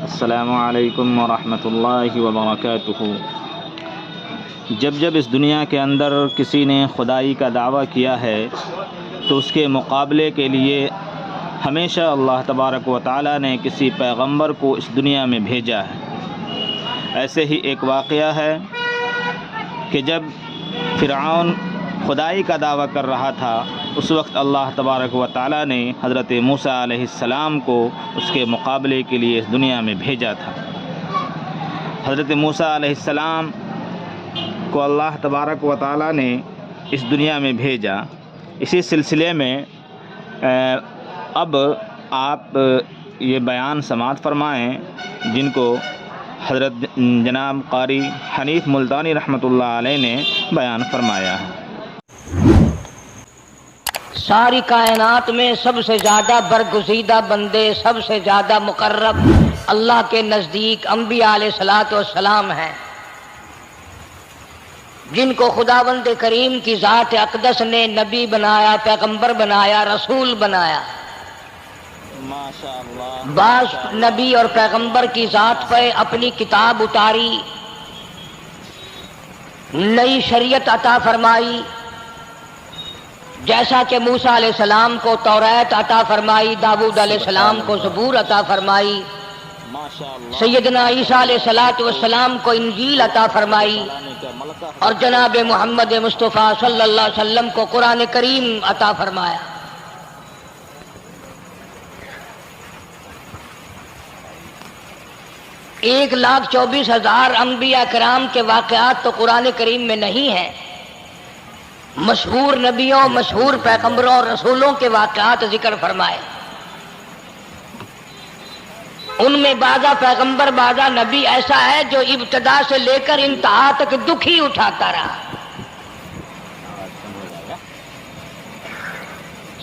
السلام علیکم ورحمۃ اللہ وبرکاتہ۔ جب اس دنیا کے اندر کسی نے خدائی کا دعویٰ کیا ہے تو اس کے مقابلے کے لیے ہمیشہ اللہ تبارک و تعالیٰ نے کسی پیغمبر کو اس دنیا میں بھیجا ہے۔ ایسے ہی ایک واقعہ ہے کہ جب فرعون خدائی کا دعویٰ کر رہا تھا اس وقت اللہ تبارک و تعالیٰ نے حضرت موسیٰ علیہ السلام کو اس کے مقابلے کے لیے اس دنیا میں بھیجا تھا۔ حضرت موسیٰ علیہ السلام کو اللہ تبارک و تعالیٰ نے اس دنیا میں بھیجا۔ اسی سلسلے میں اب آپ یہ بیان سماعت فرمائیں جن کو حضرت جناب قاری حنیف ملتانی رحمۃ اللہ علیہ نے بیان فرمایا ہے۔ ساری کائنات میں سب سے زیادہ برگزیدہ بندے، سب سے زیادہ مقرب اللہ کے نزدیک انبیاء علیہ الصلوۃ والسلام ہیں، جن کو خداوند کریم کی ذات اقدس نے نبی بنایا، پیغمبر بنایا، رسول بنایا۔ بعض نبی اور پیغمبر کی ذات پہ اپنی کتاب اتاری، نئی شریعت عطا فرمائی، جیسا کہ موسیٰ علیہ السلام کو توریت عطا فرمائی، داؤد علیہ السلام کو زبور عطا فرمائی، سیدنا عیسیٰ علیہ السلام کو انجیل عطا فرمائی، اور جناب محمد مصطفیٰ صلی اللہ علیہ وسلم کو قرآن کریم عطا فرمایا۔ 1,24,000 انبیاء کرام کے واقعات تو قرآن کریم میں نہیں ہیں۔ مشہور نبیوں، مشہور پیغمبروں اور رسولوں کے واقعات ذکر فرمائے۔ ان میں بعضا پیغمبر، بعضا نبی ایسا ہے جو ابتدا سے لے کر انتہا تک دکھ ہی اٹھاتا رہا۔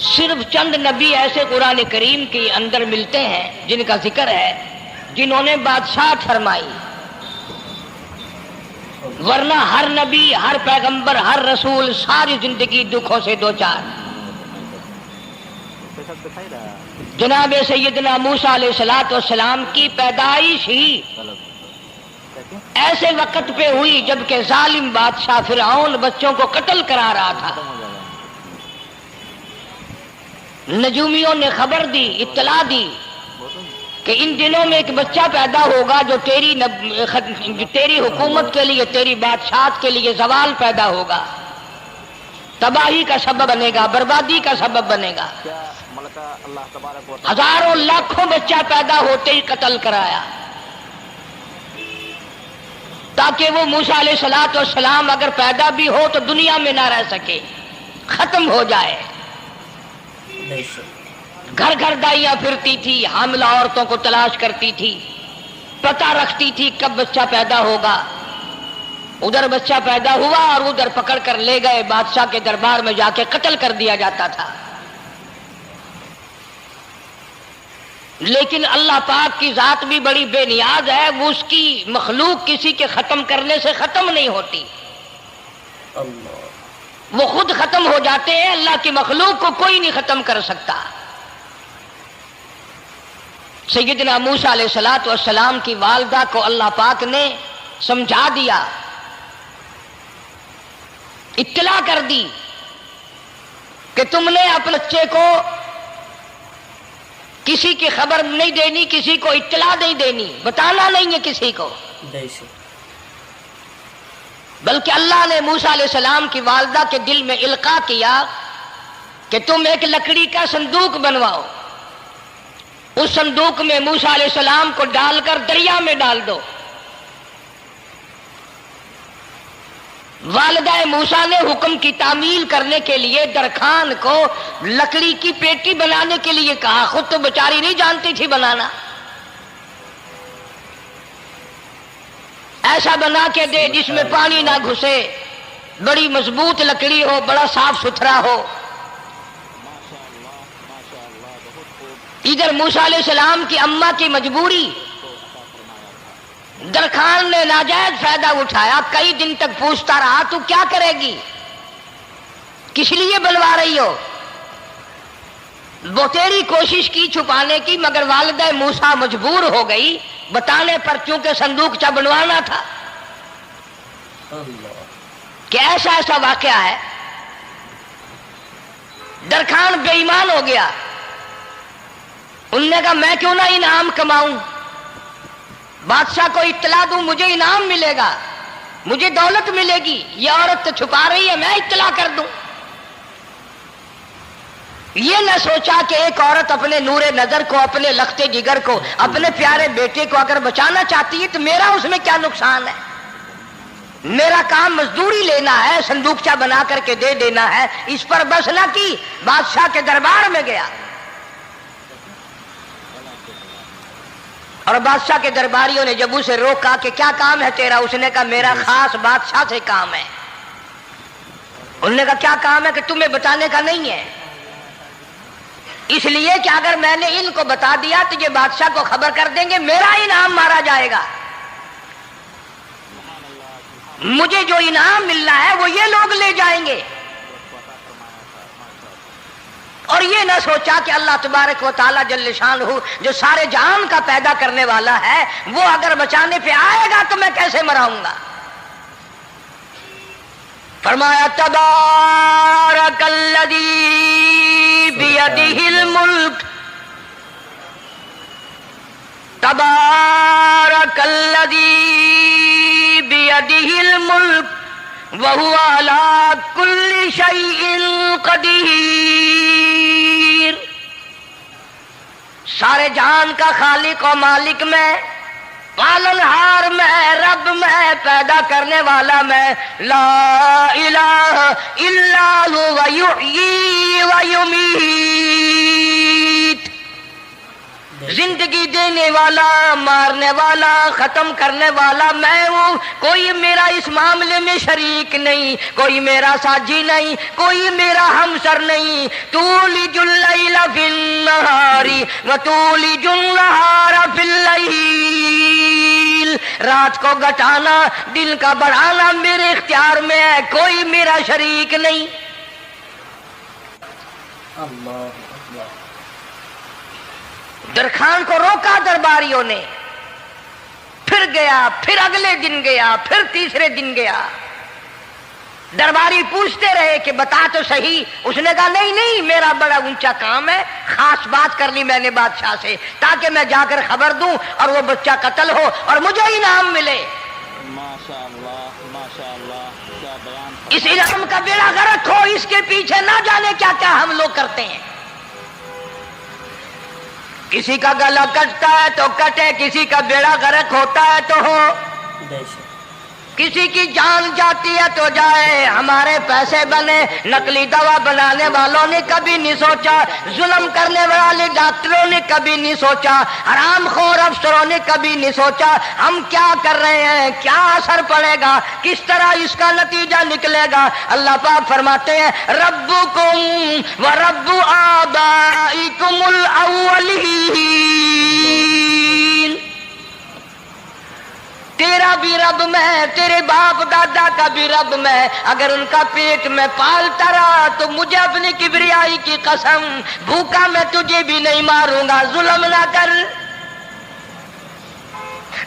صرف چند نبی ایسے قرآن کریم کے اندر ملتے ہیں جن کا ذکر ہے، جنہوں نے بادشاہت فرمائی، ورنہ ہر نبی، ہر پیغمبر، ہر رسول ساری زندگی دکھوں سے دوچار۔ جناب سیدنا موسیٰ علیہ السلام کی پیدائش ہی ایسے وقت پہ ہوئی جبکہ ظالم بادشاہ فرعون بچوں کو قتل کرا رہا تھا۔ نجومیوں نے خبر دی، اطلاع دی کہ ان دنوں میں ایک بچہ پیدا ہوگا جو تیری حکومت کے لیے، تیری بادشاہت کے لیے زوال پیدا ہوگا، تباہی کا سبب بنے گا، بربادی کا سبب بنے گا۔ ہزاروں لاکھوں بچہ پیدا ہوتے ہی قتل کرایا تاکہ وہ موسیٰ علیہ السلام اگر پیدا بھی ہو تو دنیا میں نہ رہ سکے، ختم ہو جائے۔ گھر گھر دائیاں پھرتی تھی، حاملہ عورتوں کو تلاش کرتی تھی، پتہ رکھتی تھی کب بچہ پیدا ہوگا۔ ادھر بچہ پیدا ہوا اور ادھر پکڑ کر لے گئے، بادشاہ کے دربار میں جا کے قتل کر دیا جاتا تھا۔ لیکن اللہ پاک کی ذات بھی بڑی بے نیاز ہے، وہ اس کی مخلوق کسی کے ختم کرنے سے ختم نہیں ہوتی، وہ خود ختم ہو جاتے ہیں۔ اللہ کی مخلوق کو کوئی نہیں ختم کر سکتا۔ سیدنا موسیٰ علیہ السلام کی والدہ کو اللہ پاک نے سمجھا دیا، اطلاع کر دی کہ تم نے اپنے بچے کو کسی کی خبر نہیں دینی، کسی کو اطلاع نہیں دینی، بتانا نہیں ہے کسی کو، بلکہ اللہ نے موسیٰ علیہ السلام کی والدہ کے دل میں القاء کیا کہ تم ایک لکڑی کا صندوق بنواؤ، اس صندوق میں موسیٰ علیہ السلام کو ڈال کر دریا میں ڈال دو۔ والدہ موسیٰ نے حکم کی تعمیل کرنے کے لیے درخان کو لکڑی کی پیٹی بنانے کے لیے کہا، خود تو بیچاری نہیں جانتی تھی بنانا۔ ایسا بنا کے دے جس میں پانی نہ گھسے، بڑی مضبوط لکڑی ہو، بڑا صاف ستھرا ہو۔ ادھر موسیٰ علیہ السلام کی اماں کی مجبوری، درخان نے ناجائز فائدہ اٹھایا، کئی دن تک پوچھتا رہا تو کیا کرے گی، کس لیے بنوا رہی ہو؟ وہ تیری کوشش کی چھپانے کی، مگر والدہ موسیٰ مجبور ہو گئی بتانے پر چونکہ صندوقچہ بنوانا تھا کہ ایسا ایسا واقعہ ہے. درخان بے ایمان ہو گیا. انہوں نے کہا میں کیوں نہ انعام کماؤں, بادشاہ کو اطلاع دوں, مجھے انعام ملے گا, مجھے دولت ملے گی. یہ عورت تو چھپا رہی ہے, میں اطلاع کر دوں. یہ نہ سوچا کہ ایک عورت اپنے نور نظر کو, اپنے لخت جگر کو, اپنے پیارے بیٹے کو اگر بچانا چاہتی ہے تو میرا اس میں کیا نقصان ہے. میرا کام مزدوری لینا ہے, صندوقچہ بنا کر کے دے دینا ہے. اس پر بس نہ کی, بادشاہ کے دربار میں گیا اور بادشاہ کے درباریوں نے جب اسے روکا کہ کیا کام ہے تیرا, اس نے کہا میرا خاص بادشاہ سے کام ہے. انہوں نے کہا کیا کام ہے, کہ تمہیں بتانے کا نہیں ہے, اس لیے کہ اگر میں نے ان کو بتا دیا تو یہ بادشاہ کو خبر کر دیں گے, میرا انعام مارا جائے گا. مجھے جو انعام ملنا ہے وہ یہ لوگ لے جائیں گے. اور یہ نہ سوچا کہ اللہ تبارک و تعالی جل شانہ جو سارے جہان کا پیدا کرنے والا ہے, وہ اگر بچانے پہ آئے گا تو میں کیسے مراؤں گا. فرمایا تبارک الذی بیدہ الملک, تبارک الذی بیدہ الملک وہو علی کل شیء قدیر. سارے جہان کا خالق و مالک میں, پالنہار میں, رب میں, پیدا کرنے والا میں. لا الہ الا هو یحیی و یمیت, زندگی دینے والا, مارنے والا, ختم کرنے والا میں ہوں. کوئی میرا اس معاملے میں شریک نہیں, کوئی میرا ساجی نہیں, کوئی میرا ہمسر نہیں. تولج اللیل فی النہار وتولج النہار فی اللیل, رات کو گھٹانا, دن کا بڑھانا میرے اختیار میں ہے, کوئی میرا شریک نہیں. اللہ درخان کو روکا درباریوں نے, پھر گیا, پھر اگلے دن گیا, پھر تیسرے دن گیا. درباری پوچھتے رہے کہ بتا تو صحیح. اس نے کہا نہیں نہیں, میرا بڑا اونچا کام ہے, خاص بات کر لی میں نے بادشاہ سے تاکہ میں جا کر خبر دوں اور وہ بچہ قتل ہو اور مجھے انعام ملے. ماشاءاللہ ماشاءاللہ, کیا بیان. اس انعام کا بیڑا غرق ہو, اس کے پیچھے نہ جانے کیا کیا ہم لوگ کرتے ہیں. کسی کا گلا کٹتا ہے تو کٹے, کسی کا بیڑا غرق ہوتا ہے تو ہو, کسی کی جان جاتی ہے تو جائے, ہمارے پیسے بنے. نقلی دوا بنانے والوں نے کبھی نہیں سوچا, ظلم کرنے والے ڈاکٹروں نے کبھی نہیں سوچا, حرام خور افسروں نے کبھی نہیں سوچا ہم کیا کر رہے ہیں, کیا اثر پڑے گا, کس طرح اس کا نتیجہ نکلے گا. اللہ پاک فرماتے ہیں ربکم و رب آبائکم الاولین, تیرا بھی رب میں, تیرے باپ دادا کا بھی رب میں. اگر ان کا پیٹ میں پالتا رہا تو مجھے اپنی کبریائی کی قسم, بھوکا میں تجھے بھی نہیں ماروں گا. ظلم نہ کر,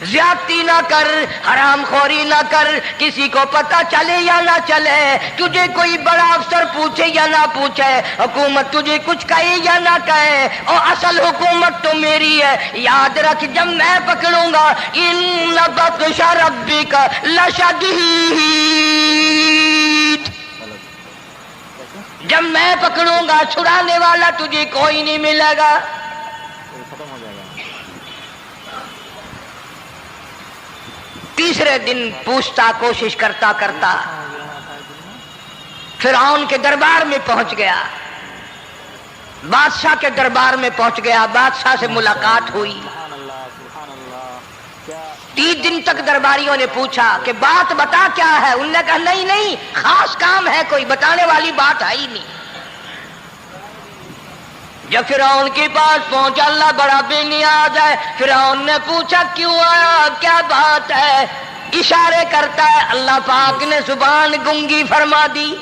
زیادتی نہ کر, حرام خوری نہ کر. کسی کو پتہ چلے یا نہ چلے, تجھے کوئی بڑا افسر پوچھے یا نہ پوچھے, حکومت تجھے کچھ کہے یا نہ کہے, اور اصل حکومت تو میری ہے. یاد رکھ جب میں پکڑوں گا, ان بطش ربک لشدید, جب میں پکڑوں گا چھڑانے والا تجھے کوئی نہیں ملے گا. تیسرے دن پوچھتا, کوشش کرتا کرتا فرعون کے دربار میں پہنچ گیا, بادشاہ کے دربار میں پہنچ گیا. بادشاہ سے ملاقات ہوئی. 30 دن تک درباریوں نے پوچھا کہ بات بتا کیا ہے. انہوں نے کہا نہیں نہیں, خاص کام ہے, کوئی بتانے والی بات ہے ہی نہیں. جب فرعون کے پاس پہنچا, اللہ بڑا بے نیاز ہے. فرعون نے پوچھا کیوں آیا, کیا بات ہے. اشارے کرتا ہے, اللہ پاک نے زبان گنگی فرما دی.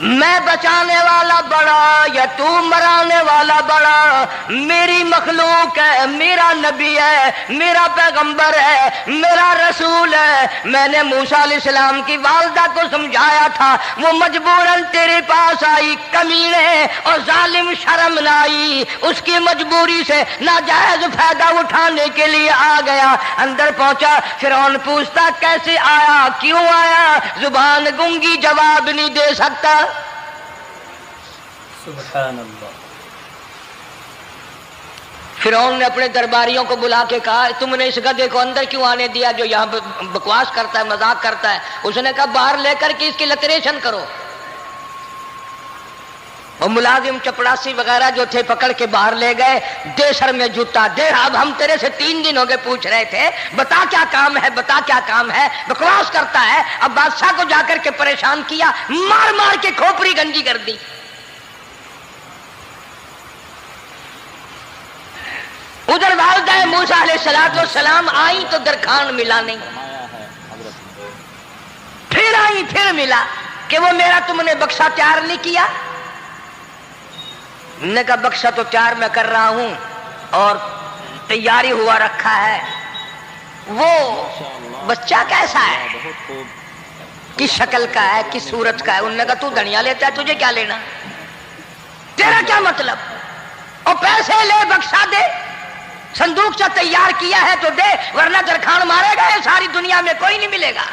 میں بچانے والا بڑا یا تو مرانے والا بڑا؟ میری مخلوق ہے، میرا نبی ہے، میرا پیغمبر ہے، میرا رسول ہے۔ میں نے موسیٰ علیہ السلام کی والدہ کو سمجھایا تھا، وہ مجبوراً تیرے پاس آئی، کمینے اور ظالم شرم نہ آئی، اس کی مجبوری سے ناجائز فائدہ اٹھانے کے لیے آ گیا۔ اندر پہنچا، فرعون پوچھتا کیسے آیا، کیوں آیا؟ زبان گنگی جواب نہیں دے سکتا۔ سبحان اللہ۔ فرعون نے اپنے درباریوں کو بلا کے کہا تم نے اس گدھے کو اندر کیوں آنے دیا جو یہاں بکواس کرتا ہے، مذاق کرتا ہے؟ اس نے کہا باہر لے کر کے اس کی لتریشن کرو۔ اور ملازم چپڑاسی وغیرہ جو تھے پکڑ کے باہر لے گئے، دے سر میں جوتا دے، اب ہم تیرے سے 3 دن ہو گئے پوچھ رہے تھے، بتا کیا کام ہے، بتا کیا کام ہے، بکواس کرتا ہے۔ اب بادشاہ کو جا کر کے پریشان کیا، مار مار کے کھوپڑی گنجی کر دی۔ ادھر والدہ موسیٰ علیہ السلام آئی تو درخان ملا نہیں، پھر آئی پھر ملا کہ وہ میرا تم نے بکسا تیار نہیں کیا؟ نے کہا بکسا تو تیار میں کر رہا ہوں اور تیاری ہوا رکھا ہے۔ وہ بچہ کیسا ہے، کس شکل کا ہے، کس صورت کا ہے؟ انہوں نے کہا تو دھنیا لیتا ہے، تجھے کیا لینا، تیرا کیا مطلب؟ اور پیسے لے، بکسا دے، صندوق سے تیار کیا ہے تو دے، ورنہ درخان مارے گا، ساری دنیا میں کوئی نہیں ملے گا۔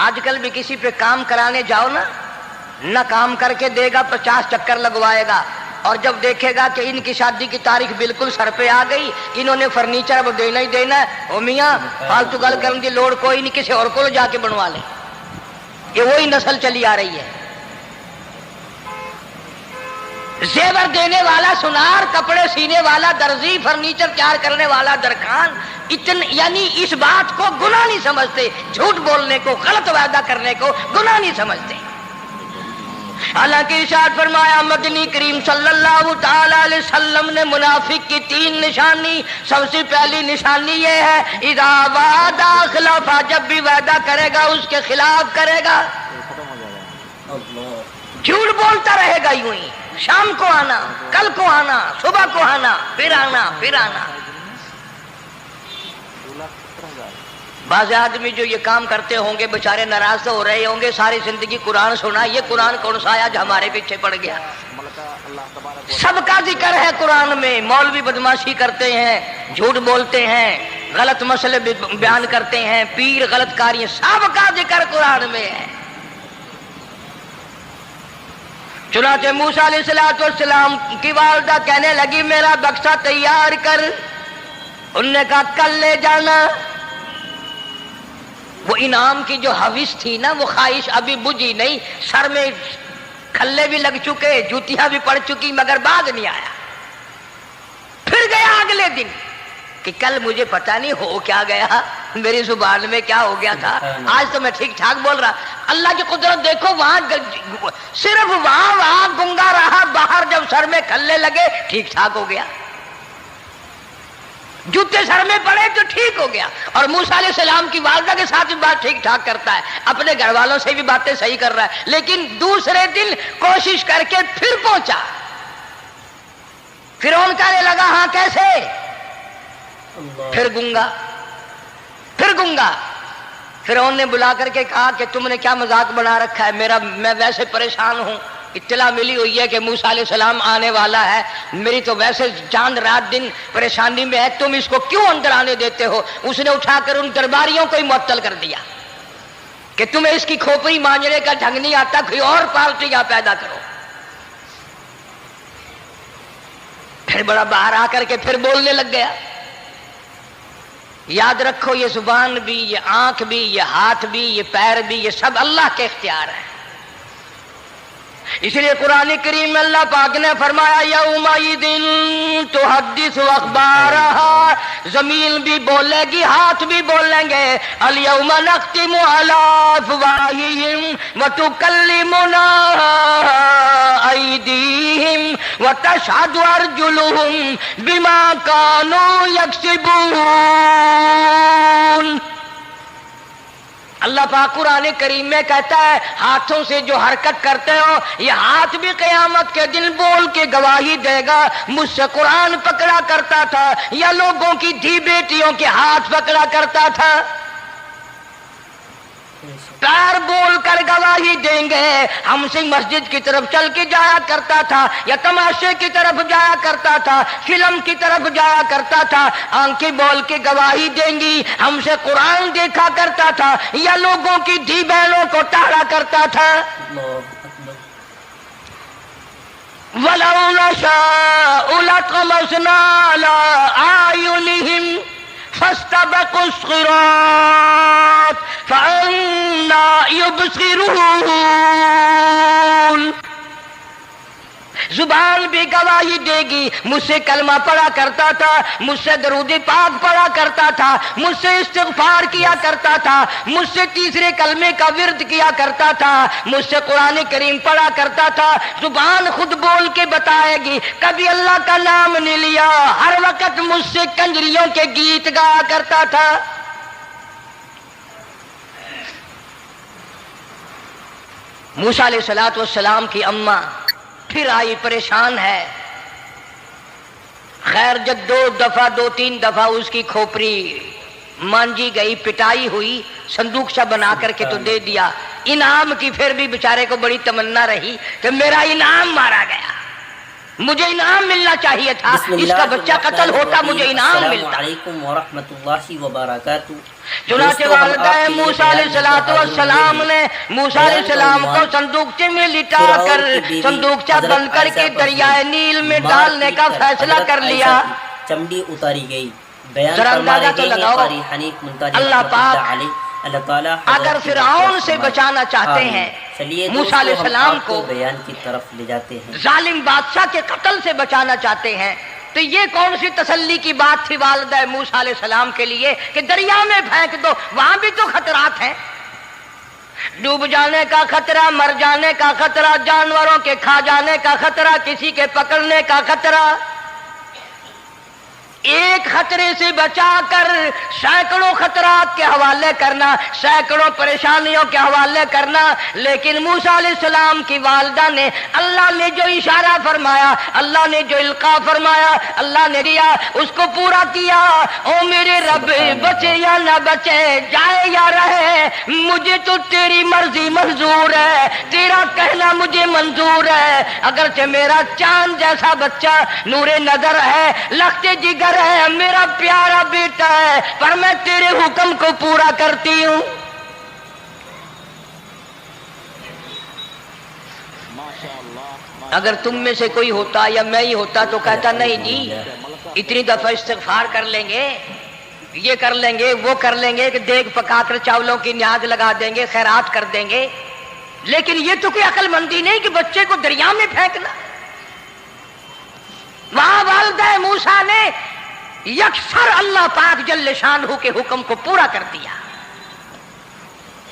آج کل بھی کسی پہ کام کرانے جاؤ نا، نہ کام کر کے دے گا، 50 چکر لگوائے گا، اور جب دیکھے گا کہ ان کی شادی کی تاریخ بالکل سر پہ آ گئی، انہوں نے فرنیچر اب دینا ہی دینا ہے، او میاں فالتو گل کرنے کی لوڑ کوئی نہیں، کسی اور کو جا کے بنوا لے۔ یہ وہی نسل چلی آ رہی ہے، زیور دینے والا سنار، کپڑے سینے والا درزی، فرنیچر تیار کرنے والا درخان، یعنی اس بات کو گناہ نہیں سمجھتے، جھوٹ بولنے کو، غلط وعدہ کرنے کو گناہ نہیں سمجھتے۔ حالانکہ ارشاد فرمایا مدنی کریم صلی اللہ تعالی علیہ وسلم نے منافق کی 3 نشانی، سب سے پہلی نشانی یہ ہے اذا وعد اخلف، جب بھی وعدہ کرے گا اس کے خلاف کرے گا، جھوٹ بولتا رہے گا، یوں ہی شام کو آنا، کل کو آنا، صبح کو آنا، پھر آنا پھر آنا۔ بعض آدمی جو یہ کام کرتے ہوں گے بیچارے ناراض تو ہو رہے ہوں گے، ساری زندگی قرآن سنا، یہ قرآن کون سا آیا جو ہمارے پیچھے پڑ گیا؟ سب کا ذکر ہے قرآن میں، مولوی بدماشی کرتے ہیں، جھوٹ بولتے ہیں، غلط مسئلے بیان کرتے ہیں، پیر غلط کاریاں، سب کا ذکر قرآن میں ہے۔ چنانچہ موسیٰ علیہ السلام کی والدہ کہنے لگی میرا بکسا تیار کر، انہوں نے کہا کل لے جانا۔ وہ انعام کی جو حوث تھی نا، وہ خواہش ابھی بجھی نہیں، سر میں کھلے بھی لگ چکے، جوتیاں بھی پڑ چکی، مگر بعد نہیں آیا۔ پھر گیا اگلے دن کہ کل مجھے پتہ نہیں ہو کیا گیا، میری زبان میں کیا ہو گیا تھا، آج تو میں ٹھیک ٹھاک بول رہا۔ اللہ کی قدرت دیکھو، وہاں صرف وہاں گنگا رہا، باہر جب سر میں کھلے لگے ٹھیک ٹھاک ہو گیا، جوتے سر میں پڑے تو ٹھیک ہو گیا۔ اور موسیٰ علیہ السلام کی والدہ کے ساتھ بھی بات ٹھیک ٹھاک کرتا ہے، اپنے گھر والوں سے بھی باتیں صحیح کر رہا ہے، لیکن دوسرے دن کوشش کر کے پھر پہنچا۔ فرعون کہنے لگا ہاں کیسے؟ پھر گنگا۔ فرعون نے بلا کر کے کہا کہ تم نے کیا مذاق بنا رکھا ہے، میں ویسے پریشان ہوں، اطلاع ملی ہوئی ہے کہ موسیٰ علیہ السلام آنے والا ہے، میری تو ویسے چاند رات دن پریشانی میں ہے، تم اس کو کیوں اندر آنے دیتے ہو؟ اس نے اٹھا کر ان درباریوں کو ہی معطل کر دیا کہ تمہیں اس کی کھوپڑی مانجنے کا ڈھنگ نہیں آتا، کوئی اور پارٹی یہاں پیدا کرو۔ پھر بڑا باہر آ کر کے پھر بولنے لگ گیا۔ یاد رکھو یہ زبان بھی، یہ آنکھ بھی، یہ ہاتھ بھی، یہ پیر بھی، یہ سب اللہ کے اختیار ہے۔ اس لیے قرآن کریم میں اللہ پاک نے فرمایا یومئذ تحدث اخبارہا، زمین بھی بولے گی، ہاتھ بھی بولیں گے، الیوم نختم علی افواہہم وتکلمنا ایدیہم وتشہد ارجلہم بما کانوا یکسبون۔ اللہ پاک قرآن کریم میں کہتا ہے ہاتھوں سے جو حرکت کرتے ہو یہ ہاتھ بھی قیامت کے دن بول کے گواہی دے گا مجھ سے قرآن پکڑا کرتا تھا یا لوگوں کی دھی بیٹیوں کے ہاتھ پکڑا کرتا تھا. پیر بول کر گواہی دیں گے ہم سے مسجد کی طرف چل کے جایا کرتا تھا یا تماشے کی طرف جایا کرتا تھا فلم کی طرف جایا کرتا تھا. آنکھیں بول کے گواہی دیں گی ہم سے قرآن دیکھا کرتا تھا یا لوگوں کی دھی بہنوں کو ٹاڑا کرتا تھا. وَلَوْ نَشَاءُ لَطَمَسْنَا عَلَىٰ أَعْيُنِهِمْ فَاسْتَبَقُوا الصِّرَاطَ فَأَنَّىٰ يُبْصِرُونَ. زبان بھی گواہی دے گی مجھ سے کلمہ پڑھا کرتا تھا مجھ سے درود پاک پڑھا کرتا تھا مجھ سے استغفار کیا کرتا تھا مجھ سے تیسرے کلمے کا ورد کیا کرتا تھا مجھ سے قرآن کریم پڑھا کرتا تھا. زبان خود بول کے بتائے گی کبھی اللہ کا نام نہیں لیا ہر وقت مجھ سے کنجریوں کے گیت گایا کرتا تھا. موسیٰ علیہ السلام کی اماں پھر آئی پریشان ہے. خیر جب دو تین دفعہ اس کی کھوپڑی مانجی گئی پٹائی ہوئی صندوق سا بنا کر کے تو دے دیا. انعام کی پھر بھی بیچارے کو بڑی تمنا رہی کہ میرا انعام مارا گیا مجھے انعام ملنا چاہیے تھا اس کا بچہ قتل ہوتا مجھے انعام ملتا. السلام علیکم ورحمۃ اللہ وبرکاتہ. چنانچہ والدہ موسیٰ علیہ السلام نے موسیٰ علیہ السلام کو صندوقچے میں لٹا کر صندوقچہ بند کر کے دریائے نیل میں ڈالنے کا فیصلہ کر لیا. چمڑی اتاری گئی. ذرا اندازہ تو لگاؤ اللہ پاک اللہ تعالیٰ اگر فرعون سے بچانا چاہتے ہیں موسیٰ علیہ السلام کو بیان کی طرف لے جاتے ہیں ظالم بادشاہ کے قتل سے بچانا چاہتے ہیں تو یہ کون سی تسلی کی بات تھی والدہ موسیٰ علیہ السلام کے لیے کہ دریا میں پھینک دو وہاں بھی تو خطرات ہیں. ڈوب جانے کا خطرہ مر جانے کا خطرہ جانوروں کے کھا جانے کا خطرہ کسی کے پکڑنے کا خطرہ. ایک خطرے سے بچا کر سینکڑوں خطرات کے حوالے کرنا سینکڑوں پریشانیوں کے حوالے کرنا. لیکن موسیٰ علیہ السلام کی والدہ نے اللہ نے جو اشارہ فرمایا اللہ نے جو القاء فرمایا اللہ نے دیا اس کو پورا کیا. او میرے رب بچے یا نہ بچے جائے یا رہے مجھے تو تیری مرضی منظور ہے تیرا کہنا مجھے منظور ہے. اگرچہ میرا چاند جیسا بچہ نور نظر ہے لخت جگر ہے میرا پیارا بیٹا ہے پر میں تیرے حکم کو پورا کرتی ہوں. اگر تم میں سے کوئی ہوتا یا میں ہی ہوتا تو کہتا نہیں جی اتنی دفعہ استغفار کر لیں گے یہ کر لیں گے وہ کر لیں گے کہ دیگ پکا کر چاولوں کی نیاز لگا دیں گے خیرات کر دیں گے. لیکن یہ تو کوئی عقل مندی نہیں کہ بچے کو دریا میں پھینکنا. وہاں والدہ موسیٰ نے یکسر اللہ پاک جل شانہ کے حکم کو پورا کر دیا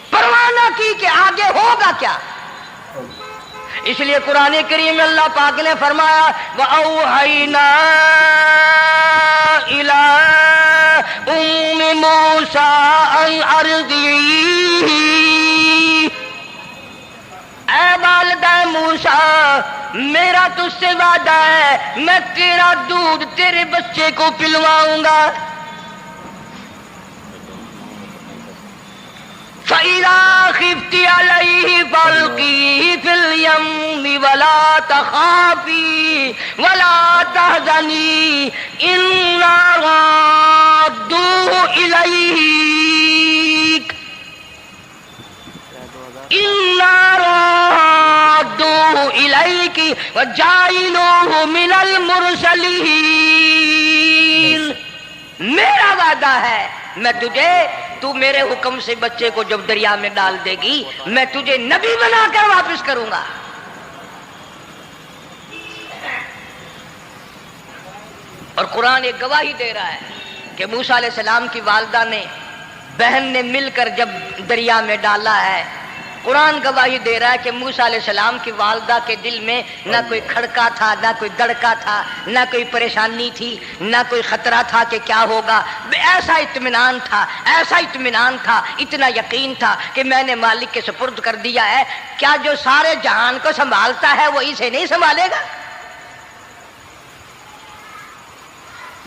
پرواہ نہ کی کہ آگے ہوگا کیا. اس لیے قرآن کریم میں اللہ پاک نے فرمایا وَأَوْحَيْنَا إِلَىٰ أُمِّ مُوسَىٰ أَنْ أَرْضِعِيهِ. اے والدہ موسیٰ میرا تجھ سے وعدہ ہے میں تیرا دودھ تیرے بچے کو پلواؤں گا. فَإِذَا خِفْتِ عَلَيْهِ فَأَلْقِيهِ فِي الْيَمِّ وَلَا تَخَافِي وَلَا تَحْزَنِي إِنَّا رَادُّوهُ إِلَيْكَ وَجَاعِلُوهُ مِنَ الْمُرْسَلِينَ. میرا وعدہ ہے میں تجھے تو میرے حکم سے بچے کو جب دریا میں ڈال دے گی میں تجھے نبی بنا کر واپس کروں گا. اور قرآن ایک گواہی دے رہا ہے کہ موسیٰ علیہ السلام کی والدہ نے بہن نے مل کر جب دریا میں ڈالا ہے قرآن گواہی دے رہا ہے کہ موسیٰ علیہ السلام کی والدہ کے دل میں نہ کوئی کھڑکا تھا، نہ کوئی دڑکا تھا، نہ کوئی پریشانی تھی، نہ کوئی خطرہ تھا کہ کیا ہوگا. ایسا اطمینان تھا، ایسا اطمینان تھا، اتنا یقین تھا کہ میں نے مالک کے سپرد کر دیا ہے. کیا جو سارے جہان کو سنبھالتا ہے وہ اسے نہیں سنبھالے گا؟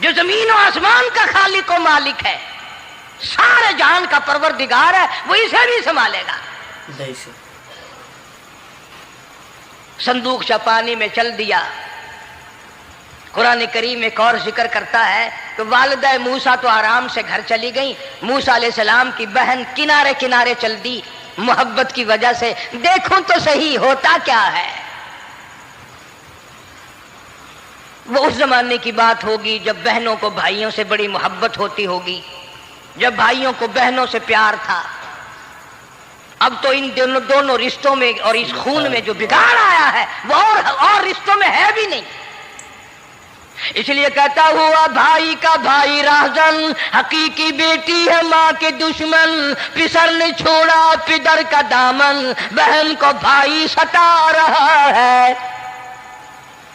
جو زمین و آسمان کا خالق و مالک ہے، سارے جہان کا پروردگار ہے، وہ اسے بھی سنبھالے گا. صندوق چا پانی میں چل دیا. قرآن کریم ایک اور ذکر کرتا ہے کہ والدہ موسیٰ تو آرام سے گھر چلی گئی، موسیٰ علیہ السلام کی بہن کنارے کنارے چل دی محبت کی وجہ سے. دیکھوں تو صحیح ہوتا کیا ہے. وہ اس زمانے کی بات ہوگی جب بہنوں کو بھائیوں سے بڑی محبت ہوتی ہوگی، جب بھائیوں کو بہنوں سے پیار تھا. اب تو ان دونوں رشتوں میں اور اس خون میں جو بگاڑ آیا ہے وہ اور رشتوں میں ہے بھی نہیں. اس لیے کہتا ہوا بھائی کا بھائی راہزن، حقیقی بیٹی ہے ماں کے دشمن. پسر نے چھوڑا پدر کا دامن، بہن کو بھائی ستا رہا ہے.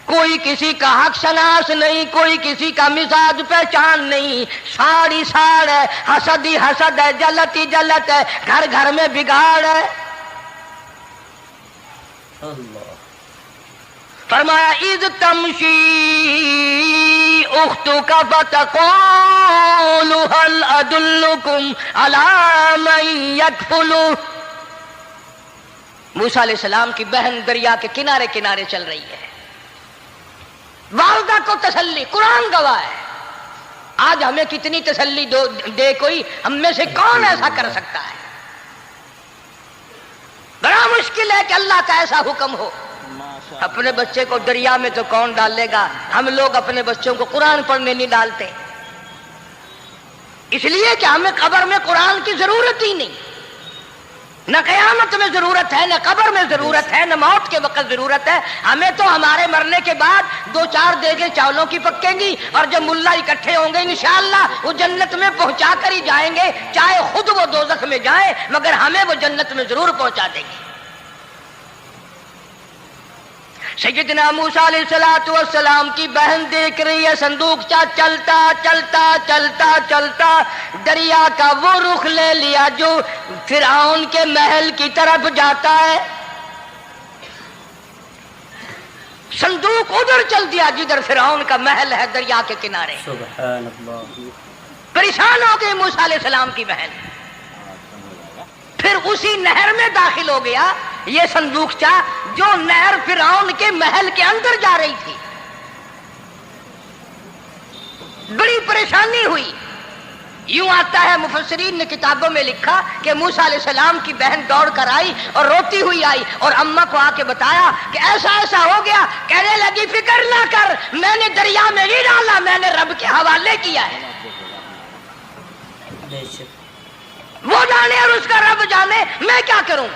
کوئی کسی کا حق شناس نہیں، کوئی کسی کا مزاج پہچان نہیں. ساڑی ساڑ ہے، حسد ہی حسد ہے، جلت ہی جلت ہے، گھر گھر میں بگاڑ ہے. فرمایا اذ تمشی اختک فتقول هل ادلکم علی من یکفل. موسیٰ علیہ السلام کی بہن دریا کے کنارے کنارے چل رہی ہے. والدہ کو تسلی، قرآن گواہ ہے. آج ہمیں کتنی تسلی دے کوئی، ہم میں سے کون ایسا کر سکتا ہے؟ بڑا مشکل ہے کہ اللہ کا ایسا حکم ہو. اپنے بچے کو دریا میں تو کون ڈالے گا؟ ہم لوگ اپنے بچوں کو قرآن پڑھنے نہیں ڈالتے، اس لیے کہ ہمیں قبر میں قرآن کی ضرورت ہی نہیں. نہ قیامت میں ضرورت ہے، نہ قبر میں ضرورت ہے، نہ موت کے وقت ضرورت ہے. ہمیں تو ہمارے مرنے کے بعد 2-4 دیگیں چاولوں کی پکیں گی اور جب ملا اکٹھے ہوں گے انشاءاللہ وہ جنت میں پہنچا کر ہی جائیں گے، چاہے خود وہ دوزخ میں جائیں، مگر ہمیں وہ جنت میں ضرور پہنچا دیں گے. سیدنا موسیٰ علیہ السلام کی بہن دیکھ رہی ہے صندوق چلتا چلتا چلتا چلتا دریا کا وہ رخ لے لیا جو فرعون کے محل کی طرف جاتا ہے. صندوق ادھر چل دیا جدھر فرعون کا محل ہے، دریا کے کنارے. سبحان اللہ. پریشان ہو گئی موسیٰ علیہ السلام کی بہن. پھر اسی نہر میں داخل ہو گیا یہ صندوقچہ جو نہر فرعون کے محل کے اندر جا رہی تھی. بڑی پریشانی ہوئی. یوں آتا ہے، مفسرین نے کتابوں میں لکھا کہ موسیٰ علیہ السلام کی بہن دوڑ کر آئی اور روتی ہوئی آئی اور اماں کو آ کے بتایا کہ ایسا ایسا ہو گیا. کہنے لگی فکر نہ کر، میں نے دریا میں نہیں ڈالا، میں نے رب کے حوالے کیا ہے. وہ جانے اور اس کا رب جانے، میں کیا کروں؟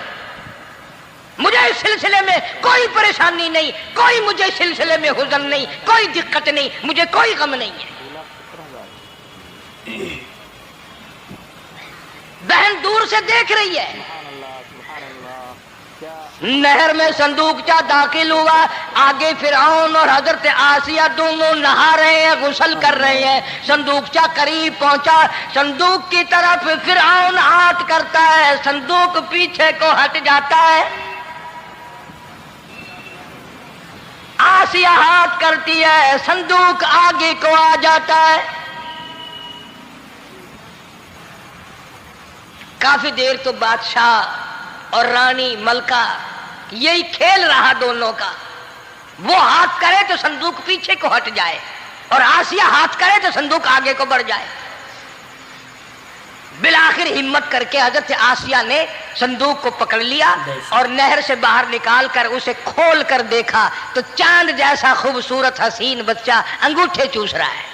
مجھے اس سلسلے میں کوئی پریشانی نہیں، کوئی مجھے اس سلسلے میں حزن نہیں، کوئی دقت نہیں، مجھے کوئی غم نہیں ہے. بہن دور سے دیکھ رہی ہے. نہر میں صندوقچہ داخل ہوا، آگے فرعون اور حضرت آسیہ دونوں نہا رہے ہیں، غسل کر رہے ہیں. صندوقچہ قریب پہنچا، صندوق کی طرف فرعون ہاتھ کرتا ہے، صندوق پیچھے کو ہٹ جاتا ہے. آسیہ ہاتھ کرتی ہے، صندوق آگے کو آ جاتا ہے. کافی دیر تو بادشاہ اور رانی ملکہ یہی کھیل رہا دونوں کا. وہ ہاتھ کرے تو صندوق پیچھے کو ہٹ جائے اور آسیہ ہاتھ کرے تو صندوق آگے کو بڑھ جائے. بالآخر ہمت کر کے حضرت آسیہ نے صندوق کو پکڑ لیا اور نہر سے باہر نکال کر اسے کھول کر دیکھا تو چاند جیسا خوبصورت حسین بچہ انگوٹھے چوس رہا ہے.